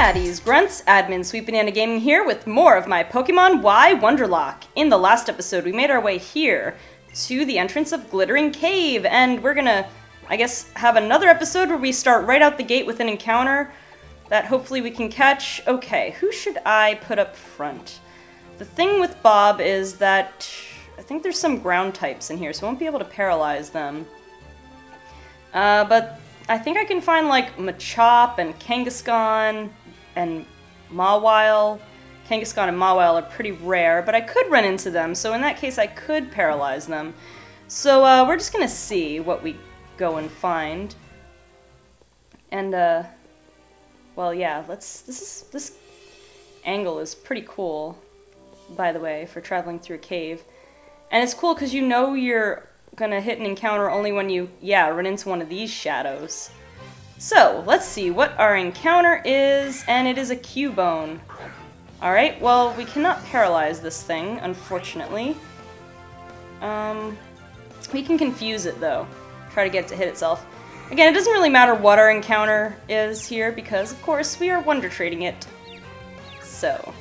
Natties, Grunts, Admin SweetBananaGaming here with more of my Pokemon Y Wonderlocke. In the last episode, we made our way here to the entrance of Glittering Cave, and we're gonna, I guess, have another episode where we start right out the gate with an encounter that hopefully we can catch. Okay, who should I put up front? The thing with Bob is that I think there's some ground types in here, so I won't be able to paralyze them. But I think I can find, like, Machop and Kangaskhan and Mawile. Kangaskhan and Mawile are pretty rare, but I could run into them, so in that case I could paralyze them. So, we're just gonna see what we go and find. And, well, yeah, this angle is pretty cool, by the way, for traveling through a cave. And it's cool because you know you're gonna hit an encounter only when you, run into one of these shadows. So, let's see what our encounter is, and it is a Cubone. Alright, well, we cannot paralyze this thing, unfortunately. We can confuse it, though. Try to get it to hit itself. Again, it doesn't really matter what our encounter is here, because, of course, we are Wonder Trading it. So.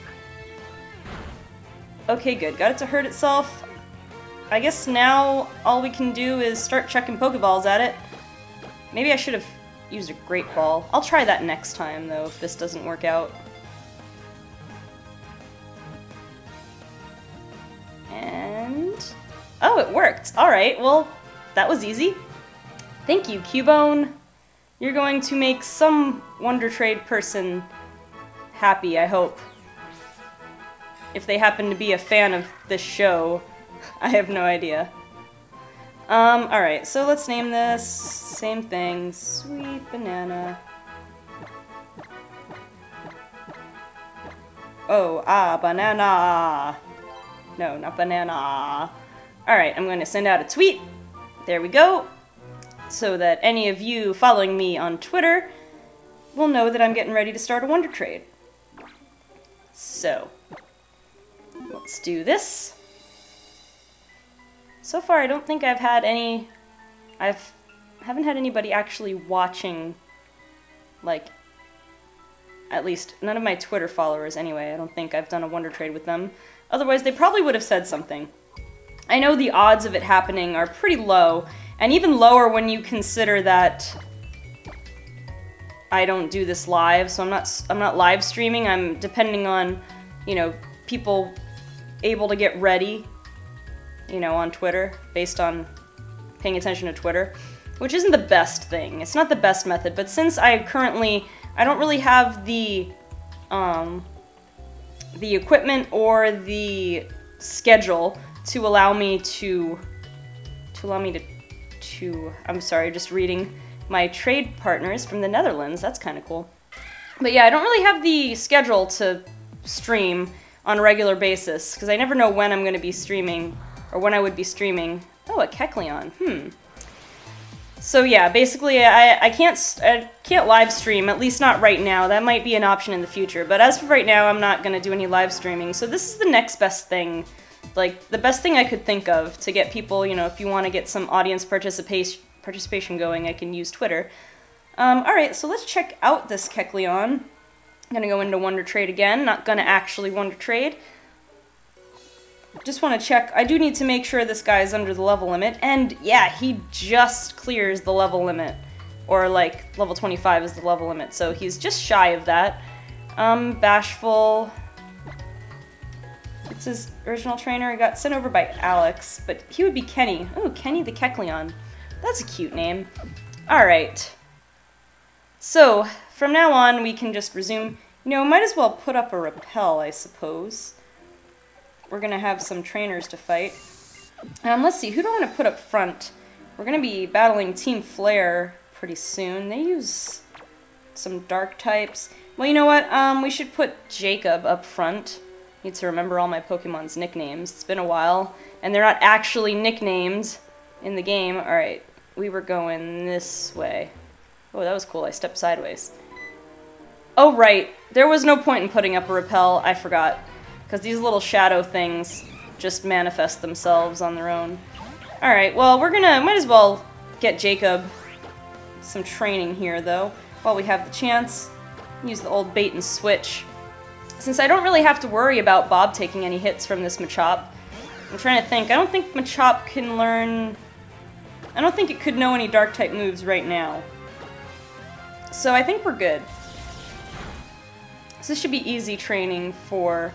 Okay, good. Got it to hurt itself. I guess now all we can do is start chucking Pokeballs at it. Maybe I should have used a Great Ball. I'll try that next time, though, if this doesn't work out. And... oh, it worked! Alright, well, that was easy. Thank you, Cubone. You're going to make some Wonder Trade person happy, I hope. If they happen to be a fan of this show. I have no idea. Alright, so let's name this, same thing, Sweet Banana. Oh, banana! No, not banana. Alright, I'm going to send out a tweet. There we go. So that any of you following me on Twitter will know that I'm getting ready to start a Wonder Trade. So, let's do this. So far, I don't think I've had any... haven't had anybody actually watching, like, at least none of my Twitter followers anyway. I don't think I've done a Wonder Trade with them. Otherwise, they probably would have said something. I know the odds of it happening are pretty low, and even lower when you consider that I don't do this live, so I'm not live streaming. I'm depending on, you know, people able to get ready, you know, on Twitter, based on paying attention to Twitter, which isn't the best thing. It's not the best method, but since I don't really have the equipment or the schedule to allow me to I'm sorry, just reading my trade partners from the Netherlands. That's kind of cool. But yeah, I don't really have the schedule to stream on a regular basis, because I never know when I'm going to be streaming, or when I would be streaming. Oh, a Kecleon. So yeah, basically I can't live stream, at least not right now. That might be an option in the future, but as for right now, I'm not going to do any live streaming. So this is the next best thing, like the best thing I could think of to get people, you know, if you want to get some audience participation going, I can use Twitter. Alright, so let's check out this Kecleon. I'm going to go into Wonder Trade again, not going to actually Wonder Trade. Just want to check. I do need to make sure this guy is under the level limit, and yeah, he just clears the level limit. Or, like, level 25 is the level limit, so he's just shy of that. Bashful. It's his original trainer. He got sent over by Alex, but he would be Kenny. Oh, Kenny the Kecleon. That's a cute name. Alright. So, from now on, we can just resume. You know, might as well put up a repel, I suppose. We're gonna have some trainers to fight. Let's see, who do I want to put up front? We're gonna be battling Team Flare pretty soon. They use some dark types. Well, you know what? We should put Jacob up front. Need to remember all my Pokemon's nicknames. It's been a while, and they're not actually nicknames in the game. Alright, we were going this way. Oh, that was cool. I stepped sideways. Oh, right. There was no point in putting up a repel. I forgot. Because these little shadow things just manifest themselves on their own. Alright, well, might as well get Jacob some training here, though, while we have the chance. Use the old bait and switch. Since I don't really have to worry about Bob taking any hits from this Machop, I'm trying to think. I don't think Machop can learn... I don't think it could know any Dark-type moves right now. So I think we're good. So this should be easy training for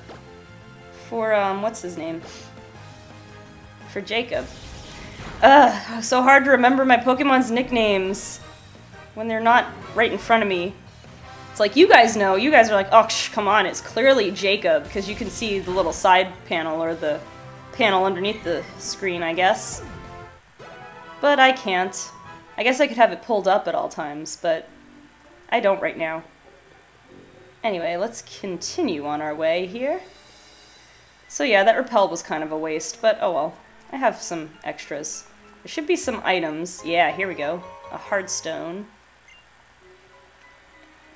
what's his name? For Jacob. So hard to remember my Pokemon's nicknames when they're not right in front of me. It's like, you guys know. You guys are like, oh, come on, it's clearly Jacob, because you can see the little side panel, or the panel underneath the screen, I guess. But I can't. I guess I could have it pulled up at all times, but I don't right now. Anyway, let's continue on our way here. So yeah, that repel was kind of a waste, but oh well. I have some extras. There should be some items. Yeah, here we go. A hard stone.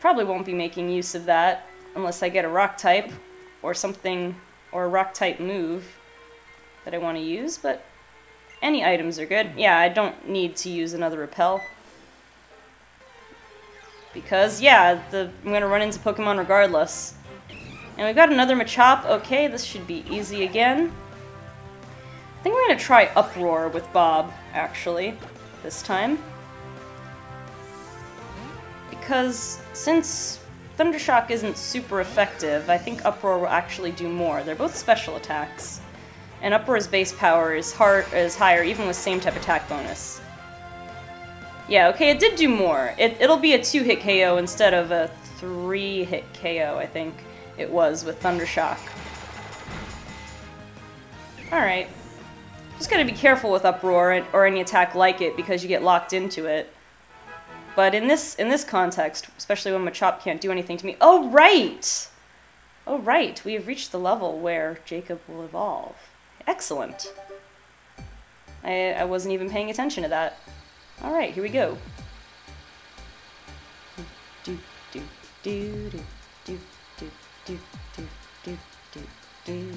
Probably won't be making use of that unless I get a rock type or something, or a rock type move that I want to use, but any items are good. Yeah, I don't need to use another repel. Because, yeah, I'm going to run into Pokemon regardless. And we've got another Machop. Okay, this should be easy again. I think we're going to try Uproar with Bob, actually, this time. Because since Thundershock isn't super effective, I think Uproar will actually do more. They're both special attacks. And Uproar's base power is higher even with same type attack bonus. Yeah, okay, it did do more. It'll be a 2-hit KO instead of a 3-hit KO, I think it was with Thundershock. Alright. Just gotta be careful with Uproar or any attack like it because you get locked into it. But in this context, especially when Machop can't do anything to me... Oh, right! Oh, right, we have reached the level where Jacob will evolve. Excellent. I wasn't even paying attention to that. Alright, here we go. Do do do do do do do do do do do do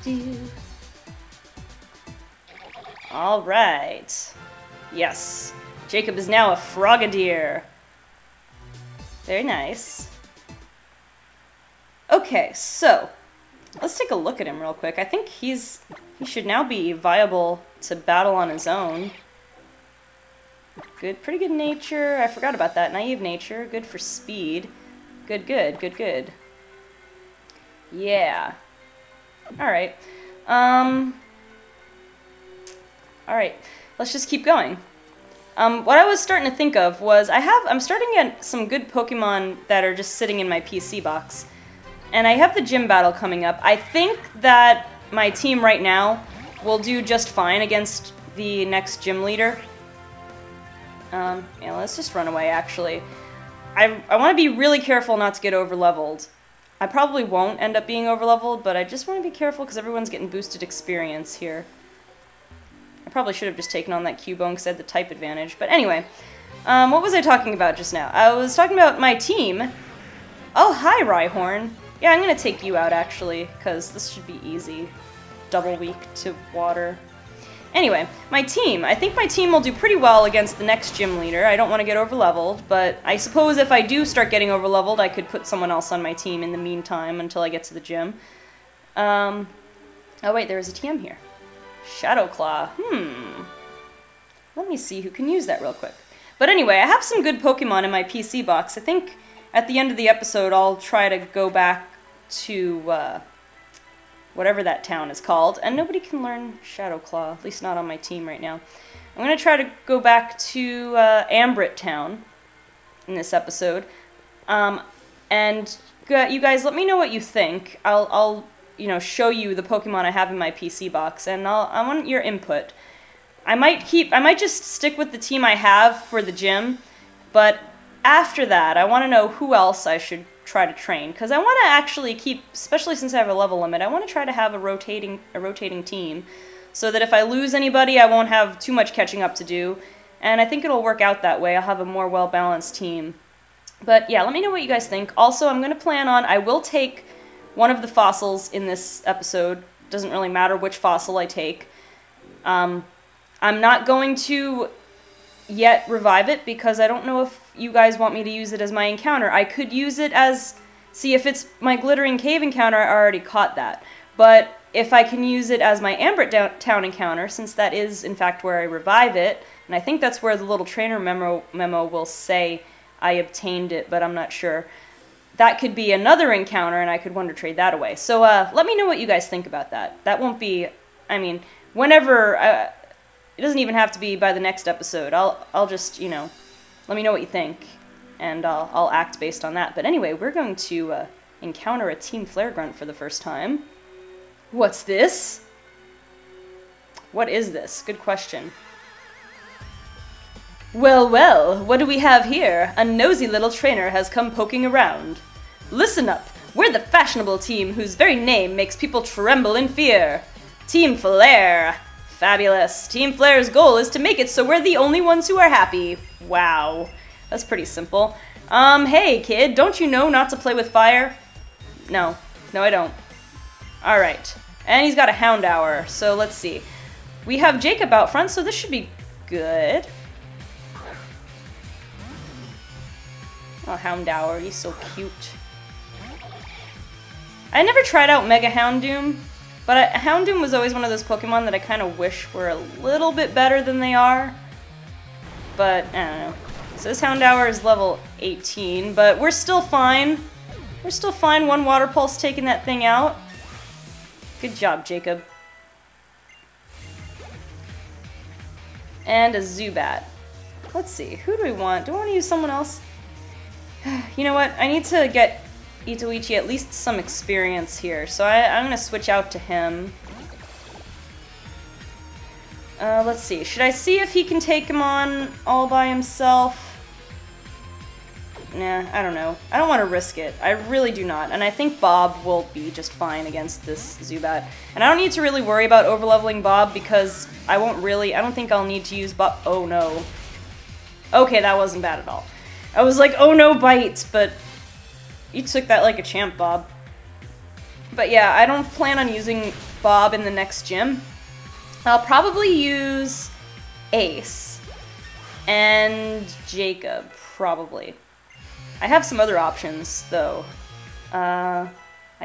do. Alright. Yes. Jacob is now a Frogadier. Very nice. Okay, so let's take a look at him real quick. I think he should now be viable to battle on his own. Good, pretty good nature. I forgot about that. Naive nature. Good for speed. Good, good, good, good. Yeah. Alright. Alright. Let's just keep going. What I was starting to think of was I'm starting to get some good Pokemon that are just sitting in my PC box. And I have the gym battle coming up. I think that my team right now will do just fine against the next gym leader. Yeah, let's just run away, actually. I want to be really careful not to get overleveled. I probably won't end up being overleveled, but I just want to be careful because everyone's getting boosted experience here. I probably should have just taken on that Cubone because I had the type advantage. But anyway, what was I talking about just now? I was talking about my team. Oh, hi, Rhyhorn. Yeah, I'm going to take you out, actually, because this should be easy. Double weak to water. Anyway, my team. I think my team will do pretty well against the next gym leader. I don't want to get overleveled, but I suppose if I do start getting overleveled, I could put someone else on my team in the meantime until I get to the gym. Oh wait, there is a TM here. Shadow Claw. Let me see who can use that real quick. But anyway, I have some good Pokemon in my PC box. I think at the end of the episode, I'll try to go back to whatever that town is called. And nobody can learn Shadow Claw, at least not on my team right now. I'm going to try to go back to Ambrit Town in this episode. And you guys, let me know what you think. I'll you know, show you the Pokemon I have in my PC box, and I want your input. I might just stick with the team I have for the gym, but after that, I want to know who else I should try to train, because I want to actually keep, especially since I have a level limit, I want to try to have a rotating team, so that if I lose anybody, I won't have too much catching up to do, and I think it'll work out that way. I'll have a more well-balanced team. But yeah, let me know what you guys think. Also, I'm going to plan on, I will take one of the fossils in this episode. Doesn't really matter which fossil I take. I'm not going to yet revive it because I don't know if you guys want me to use it as my encounter. I could use it as... See, if it's my Glittering Cave encounter, I already caught that. But if I can use it as my Ambert Town encounter, since that is, in fact, where I revive it, and I think that's where the little trainer memo will say I obtained it, but I'm not sure. That could be another encounter, and I could Wonder Trade that away. So let me know what you guys think about that. That won't be... I mean, whenever... it doesn't even have to be by the next episode. I'll just, you know, let me know what you think, and I'll act based on that. But anyway, we're going to encounter a Team Flare Grunt for the first time. What's this? What is this? Good question. Well, well, what do we have here? A nosy little trainer has come poking around. Listen up, we're the fashionable team whose very name makes people tremble in fear. Team Flare. Fabulous. Team Flare's goal is to make it so we're the only ones who are happy. Wow. That's pretty simple. Hey kid, don't you know not to play with fire? No. No, I don't. Alright. And he's got a Houndour, so let's see. We have Jacob out front, so this should be good. Oh, Houndour, he's so cute. I never tried out Mega Houndoom, but Houndoom was always one of those Pokemon that I kind of wish were a little bit better than they are. But, I don't know. So this Houndour is level 18, but we're still fine. We're still fine. One Water Pulse taking that thing out. Good job, Jacob. And a Zubat. Let's see, who do we want? Do I want to use someone else? You know what? I need to get Itoichi at least some experience here, so I'm going to switch out to him. Let's see. Should I see if he can take him on all by himself? Nah, I don't know. I don't want to risk it. I really do not. And I think Bob will be just fine against this Zubat. And I don't need to really worry about overleveling Bob because I don't think I'll need to use Bob. Oh no. Okay, that wasn't bad at all. I was like, oh no, bite, but you took that like a champ, Bob. But yeah, I don't plan on using Bob in the next gym. I'll probably use Ace and Jacob, probably. I have some other options, though. I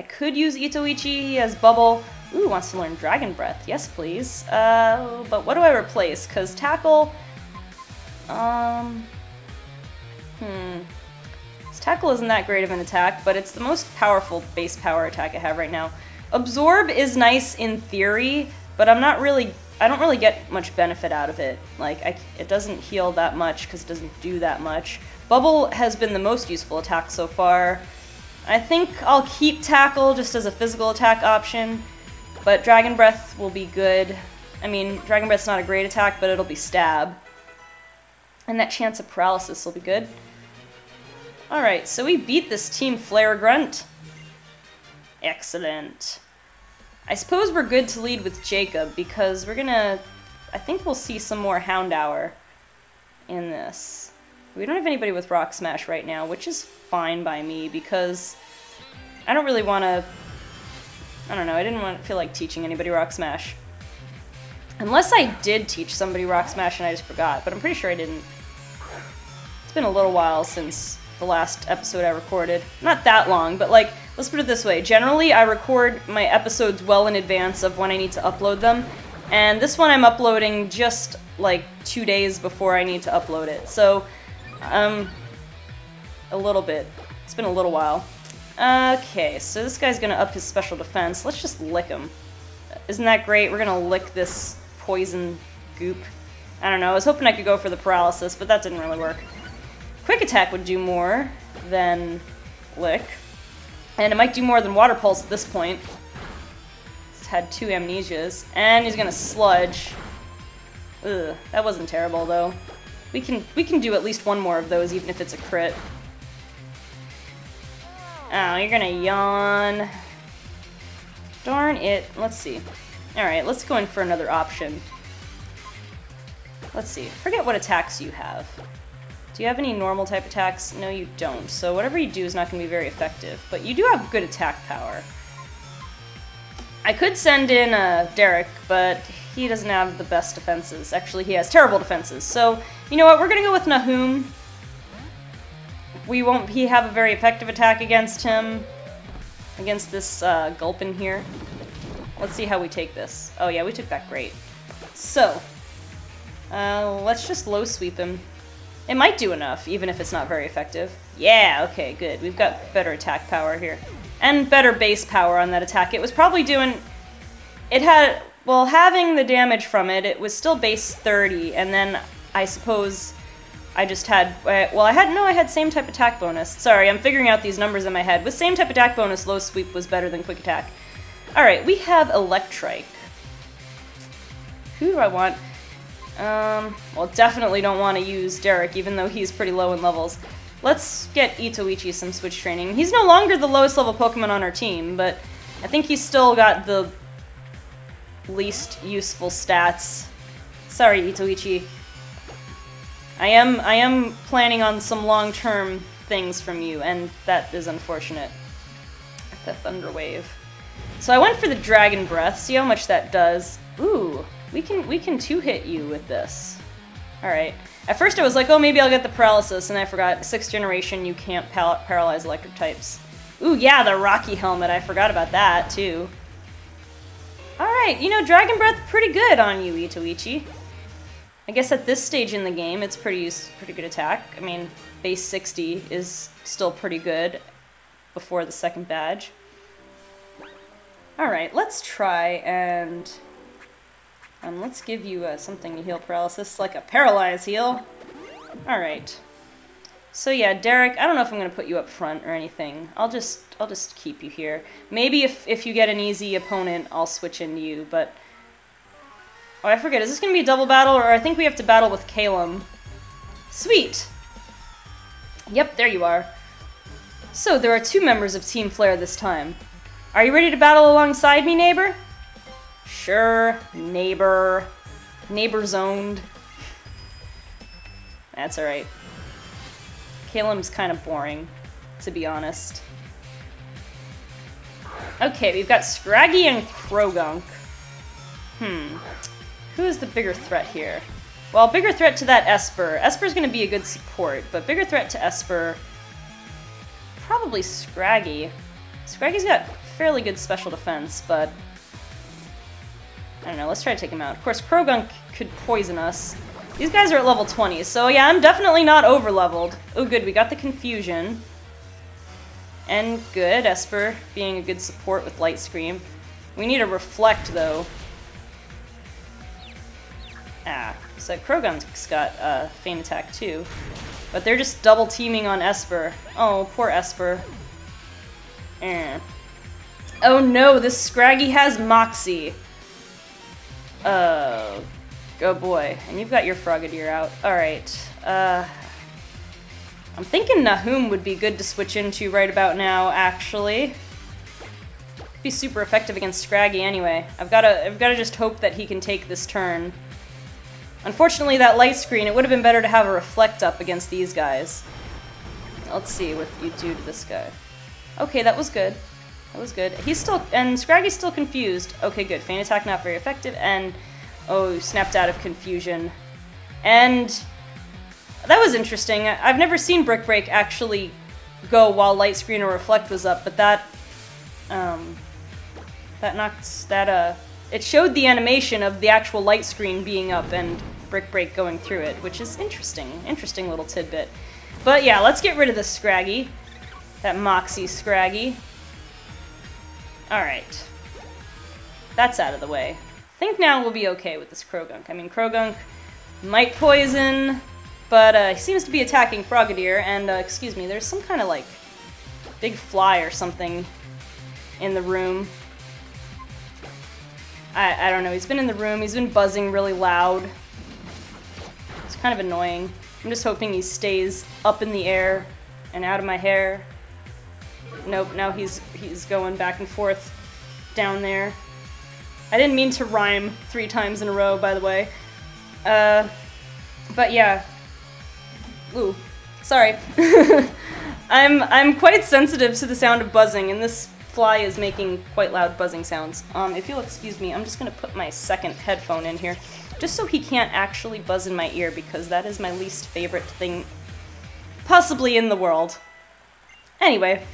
could use Itoichi, he has Bubble. Ooh, wants to learn Dragon Breath. Yes, please. But what do I replace? Because Tackle... Tackle isn't that great of an attack, but it's the most powerful base power attack I have right now. Absorb is nice in theory, but I don't really get much benefit out of it. Like, it doesn't heal that much because it doesn't do that much. Bubble has been the most useful attack so far. I think I'll keep Tackle just as a physical attack option, but Dragon Breath will be good. I mean, Dragon Breath's not a great attack, but it'll be Stab. And that chance of paralysis will be good. Alright, so we beat this Team Flare Grunt. Excellent. I suppose we're good to lead with Jacob, because we're gonna... I think we'll see some more Houndour in this. We don't have anybody with Rock Smash right now, which is fine by me, because I don't really want to... I don't know, I didn't feel like teaching anybody Rock Smash. Unless I did teach somebody Rock Smash and I just forgot, but I'm pretty sure I didn't. It's been a little while since the last episode I recorded. Not that long, but like, let's put it this way. Generally, I record my episodes well in advance of when I need to upload them. And this one I'm uploading just like 2 days before I need to upload it. So, a little bit. It's been a little while. Okay, so this guy's gonna up his special defense. Let's just lick him. Isn't that great? We're gonna lick this poison goop. I don't know, I was hoping I could go for the paralysis, but that didn't really work. Quick Attack would do more than Lick. And it might do more than Water Pulse at this point. It's had 2 amnesias. And he's gonna Sludge. Ugh, that wasn't terrible though. We can do at least one more of those, even if it's a crit. Oh, you're gonna yawn. Darn it. Let's see. Alright, let's go in for another option. Let's see. Forget what attacks you have. Do you have any normal type attacks? No, you don't. So whatever you do is not going to be very effective. But you do have good attack power. I could send in Derek, but he doesn't have the best defenses. Actually, he has terrible defenses. So You know what, we're gonna go with Nahum. We won't have a very effective attack against him. Against this Gulpin here. Let's see how we take this. Oh yeah, we took that great. So, let's just low sweep him. It might do enough, even if it's not very effective. Yeah, okay, good. We've got better attack power here. And better base power on that attack. It was probably doing... It had... Well, having the damage from it, it was still base 30, and then I suppose I just had... Well, I had same type attack bonus. Sorry, I'm figuring out these numbers in my head. With same type attack bonus, low sweep was better than quick attack. Alright, we have Electrike. Who do I want? Well, definitely don't want to use Derek, even though he's pretty low in levels. Let's get Itoichi some switch training. He's no longer the lowest level Pokemon on our team, but I think he's still got the least useful stats. Sorry, Itoichi. I am planning on some long-term things from you, and that is unfortunate. The Thunder Wave. So I went for the Dragon Breath, see how much that does. Ooh, we can two-hit you with this. Alright. At first I was like, oh, maybe I'll get the Paralysis, and I forgot, 6th generation, you can't paralyze electric types. Ooh, yeah, the Rocky Helmet, I forgot about that, too. Alright, you know, Dragon Breath, pretty good on you, Itoichi. I guess at this stage in the game, it's pretty good attack. I mean, base 60 is still pretty good before the second badge. Alright, let's try and... let's give you something to heal paralysis, like a Paralyze heal. Alright. So yeah, Derek, I don't know if I'm going to put you up front or anything. I'll just keep you here. Maybe if you get an easy opponent, I'll switch into you, but... Oh, I forget, is this going to be a double battle, or I think we have to battle with Calum? Sweet! Yep, there you are. So, there are 2 members of Team Flare this time. Are you ready to battle alongside me, neighbor? Sure, neighbor. Neighbor zoned. That's alright. Calum's kind of boring, to be honest. Okay, we've got Scraggy and Krogunk. Who is the bigger threat here? Well, bigger threat to that Esper. Esper's gonna be a good support, but bigger threat to Esper... Probably Scraggy. Scraggy's got fairly good special defense, but... I don't know, let's try to take him out. Of course, Krogunk could poison us. These guys are at level 20, so yeah, I'm definitely not over-leveled. Oh good, we got the Confusion. And good, Esper being a good support with Light Scream. We need a Reflect, though. Ah, so Krogunk's got Feint Attack, too. But they're just double-teaming on Esper. Oh, poor Esper. Oh no, this Scraggy has Moxie. Oh boy. And you've got your Frogadier out. Alright. I'm thinking Nahum would be good to switch into right about now, actually. Could be super effective against Scraggy anyway. I've gotta just hope that he can take this turn. Unfortunately, that Light Screen, it would have been better to have a Reflect up against these guys. Let's see what you do to this guy. Okay, that was good. That was good. He's still... And Scraggy's still confused. Okay, good. Feint Attack not very effective, and... Oh, snapped out of Confusion. And... That was interesting. I've never seen Brick Break actually go while Light Screen or Reflect was up, but that... That knocks... That, It showed the animation of the actual Light Screen being up and Brick Break going through it, which is interesting. Interesting little tidbit. But yeah, let's get rid of this Scraggy. That Moxie Scraggy. Alright. That's out of the way. I think now we'll be okay with this Krogunk. I mean, Krogunk might poison, but he seems to be attacking Frogadier, and, excuse me, there's some kind of, like, big fly or something in the room. I don't know, he's been in the room, he's been buzzing really loud. It's kind of annoying. I'm just hoping he stays up in the air and out of my hair. Nope, now he's going back and forth down there. I didn't mean to rhyme 3 times in a row, by the way. But yeah. Ooh, sorry. I'm quite sensitive to the sound of buzzing, and this fly is making quite loud buzzing sounds. If you'll excuse me, I'm just gonna put my second headphone in here. just so he can't actually buzz in my ear, because that is my least favorite thing possibly in the world. Anyway,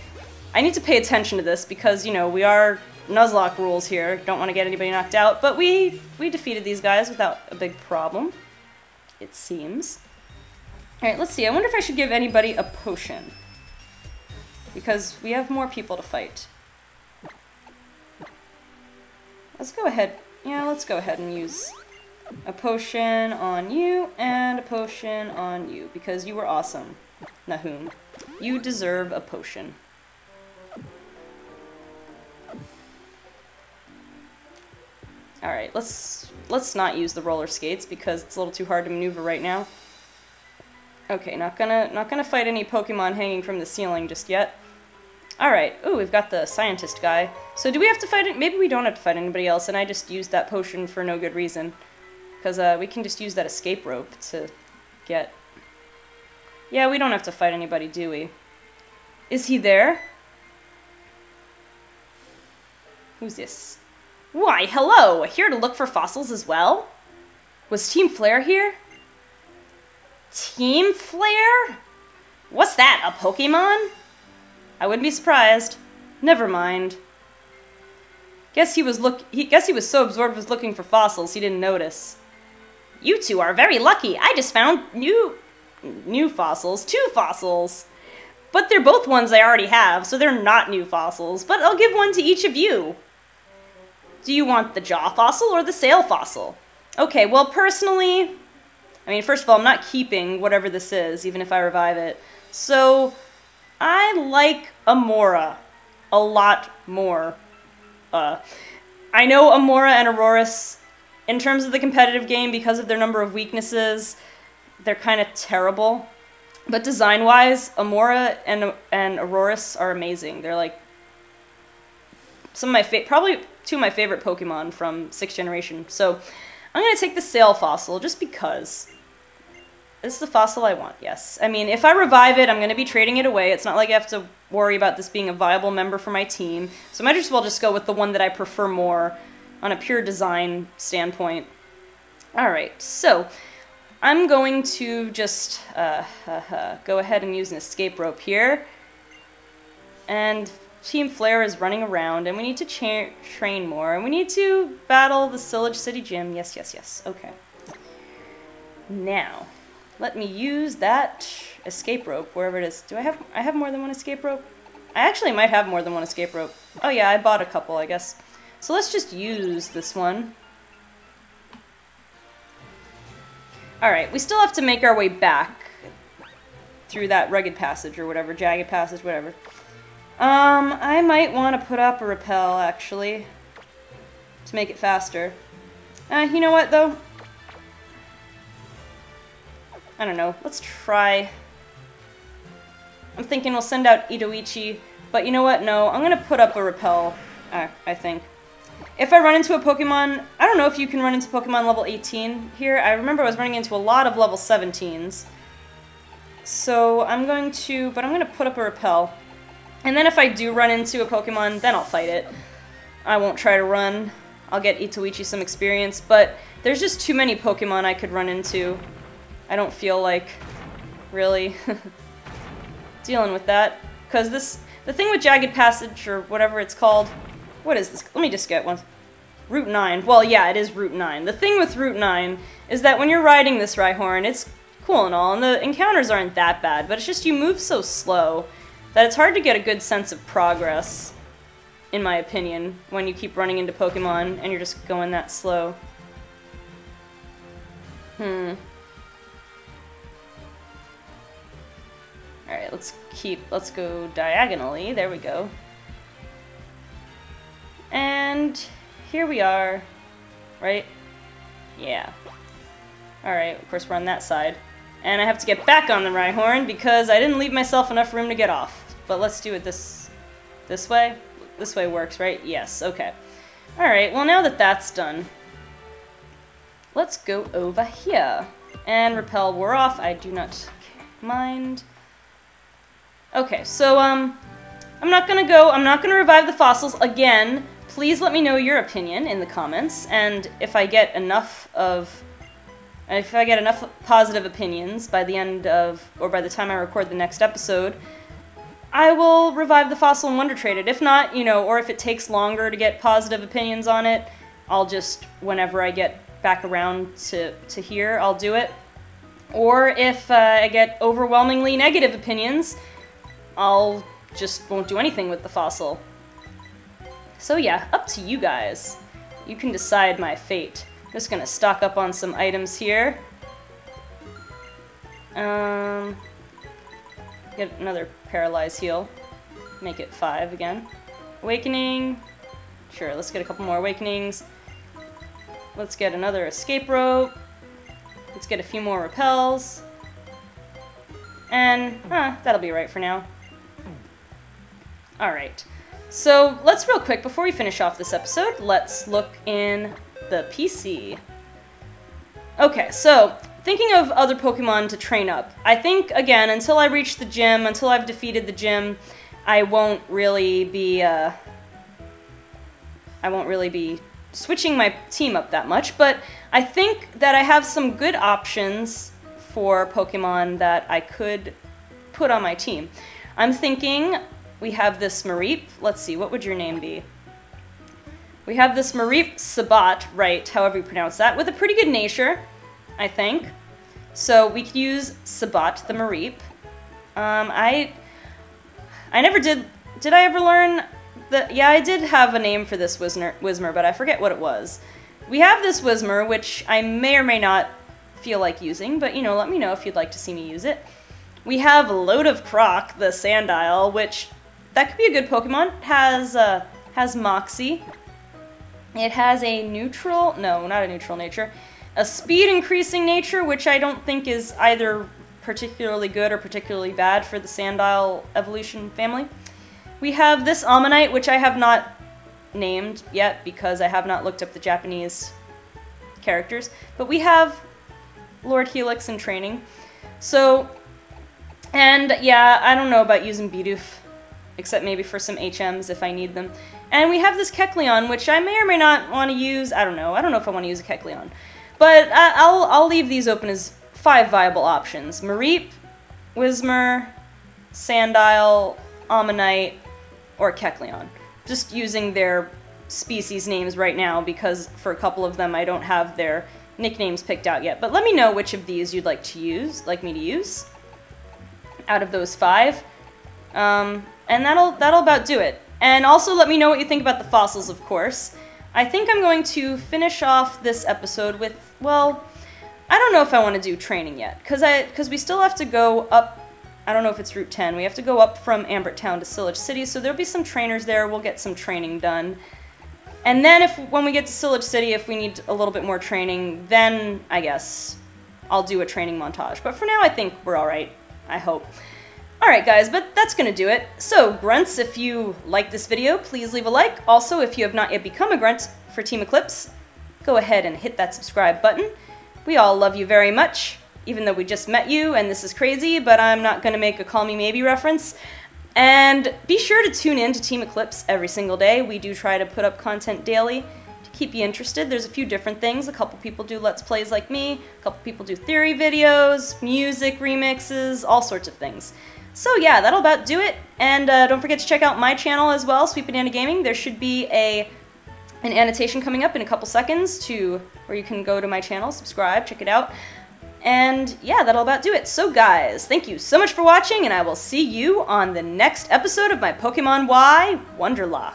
I need to pay attention to this because, you know, we are Nuzlocke rules here. Don't want to get anybody knocked out, but we defeated these guys without a big problem, it seems. Alright, let's see. I wonder if I should give anybody a potion, because we have more people to fight. Let's go ahead. Yeah, let's go ahead and use a potion on you and a potion on you, because you were awesome, Nahum. You deserve a potion. Alright, let's not use the roller skates because it's a little too hard to maneuver right now. Okay, not gonna fight any Pokemon hanging from the ceiling just yet. Alright, ooh, we've got the scientist guy. So do we have to fight it? Maybe we don't have to fight anybody else, and I just used that potion for no good reason. Because we can just use that escape rope to get... Yeah, we don't have to fight anybody, do we? Is he there? Who's this? Why, hello! Here to look for fossils as well? Was Team Flare here? Team Flare? What's that, a Pokemon? I wouldn't be surprised. Never mind. Guess he was so absorbed with looking for fossils he didn't notice. You two are very lucky. I just found new fossils. 2 fossils. But they're both ones I already have, so they're not new fossils. But I'll give one to each of you. Do you want the jaw fossil or the sail fossil? Okay, well, personally, I mean, first of all, I'm not keeping whatever this is, even if I revive it. So, I like Amora a lot more. I know Amora and Aurorus, in terms of the competitive game, because of their number of weaknesses, they're kind of terrible. But design-wise, Amora and Aurorus are amazing. They're like some of my probably 2 of my favorite Pokemon from 6th generation. So I'm gonna take the Sail fossil just because. This is the fossil I want, yes. I mean, if I revive it, I'm gonna be trading it away. It's not like I have to worry about this being a viable member for my team. So I might as well just go with the one that I prefer more on a pure design standpoint. Alright, so I'm going to just go ahead and use an escape rope here. And Team Flare is running around, and we need to train more, and we need to battle the Sillage City Gym. Yes, yes, yes. Okay. Now, let me use that escape rope, wherever it is. Do I have more than one escape rope? I actually might have more than one escape rope. Oh yeah, I bought a couple, I guess. So let's just use this one. Alright, we still have to make our way back through that rugged passage or whatever, jagged passage, whatever. I might want to put up a repel, actually, to make it faster. You know what, though? I don't know. Let's try. I'm thinking we'll send out Itoichi, but you know what? No, I'm going to put up a repel, I think. If I run into a Pokemon, I don't know if you can run into Pokemon level 18 here. I remember I was running into a lot of level 17s. So I'm going to put up a repel. And then if I do run into a Pokemon, then I'll fight it. I won't try to run. I'll get Itoichi some experience, but there's just too many Pokemon I could run into. I don't feel like really dealing with that. Because the thing with Jagged Passage, or whatever it's called, what is this? Let me just get one. Route 9. Well, yeah, it is Route 9. The thing with Route 9 is that when you're riding this Rhyhorn, it's cool and all, and the encounters aren't that bad, but it's just you move so slow that it's hard to get a good sense of progress, in my opinion, when you keep running into Pokemon and you're just going that slow. Alright, let's go diagonally, there we go. And here we are, right? Yeah. Alright, of course we're on that side. And I have to get back on the Rhyhorn because I didn't leave myself enough room to get off. But let's do it this way. This way works, right? Yes, okay. Alright, well now that that's done, let's go over here. And repel wore off, I do not mind. Okay, so I'm not gonna revive the fossils again. Please let me know your opinion in the comments, and if I get enough of And if I get enough positive opinions by the end of, or by the time I record the next episode, I will revive the fossil and wonder trade it. If not, you know, or if it takes longer to get positive opinions on it, I'll just, whenever I get back around to here, I'll do it. Or if I get overwhelmingly negative opinions, I'll just won't do anything with the fossil. So yeah, up to you guys. You can decide my fate. I'm just gonna stock up on some items here. Get another paralyze heal. Make it 5 again. Awakening. Sure, let's get a couple more awakenings. Let's get another escape rope. Let's get a few more repels. And, that'll be right for now. Alright. So, let's real quick, before we finish off this episode, let's look in the PC. Okay, so, thinking of other Pokemon to train up. I think, again, until I reach the gym, until I've defeated the gym, I won't really be switching my team up that much, but I think that I have some good options for Pokemon that I could put on my team. I'm thinking we have this Mareep. Let's see, what would your name be? We have this Mareep Sabat, right, however you pronounce that, with a pretty good nature, I think. So we could use Sabat the Mareep. I never did I ever learn yeah, I did have a name for this Whismur, but I forget what it was. We have this Whismur, which I may or may not feel like using, but, you know, let me know if you'd like to see me use it. We have Load of Croc, the Sandile, which, that could be a good Pokemon. It has Moxie. It has a neutral, no, not a neutral nature, a speed-increasing nature, which I don't think is either particularly good or particularly bad for the Sandile evolution family. We have this Ammonite, which I have not named yet because I have not looked up the Japanese characters. But we have Lord Helix in training. So, and yeah, I don't know about using Bidoof, except maybe for some HMs if I need them. And we have this Kecleon, which I may or may not want to use. I don't know. I don't know if I want to use a Kecleon. But I'll leave these open as 5 viable options. Mareep, Whismur, Sandile, Ammonite, or Kecleon. Just using their species names right now because for a couple of them I don't have their nicknames picked out yet. But let me know which of these you'd like me to use out of those 5. And that'll about do it. And also let me know what you think about the fossils, of course. I think I'm going to finish off this episode with, well, I don't know if I want to do training yet, because we still have to go up. I don't know if it's Route 10. We have to go up from Ambert Town to Sillage City, so there'll be some trainers there. We'll get some training done. And then when we get to Sillage City, if we need a little bit more training, then I guess I'll do a training montage. But for now, I think we're all right. I hope. Alright guys, but that's gonna do it. So, Grunts, if you like this video, please leave a like. Also, if you have not yet become a Grunt for Team Eclipse, go ahead and hit that subscribe button. We all love you very much. Even though we just met you, and this is crazy, but I'm not going to make a Call Me Maybe reference. And be sure to tune in to Team Eclipse every single day. We do try to put up content daily to keep you interested. There's a few different things. A couple people do Let's Plays like me, a couple people do theory videos, music remixes, all sorts of things. So yeah, that'll about do it. And don't forget to check out my channel as well, SweetBananaGaming. There should be an annotation coming up in a couple seconds where you can go to my channel, subscribe, check it out. And yeah, that'll about do it. So guys, thank you so much for watching, and I will see you on the next episode of my Pokemon Y Wonderlocke.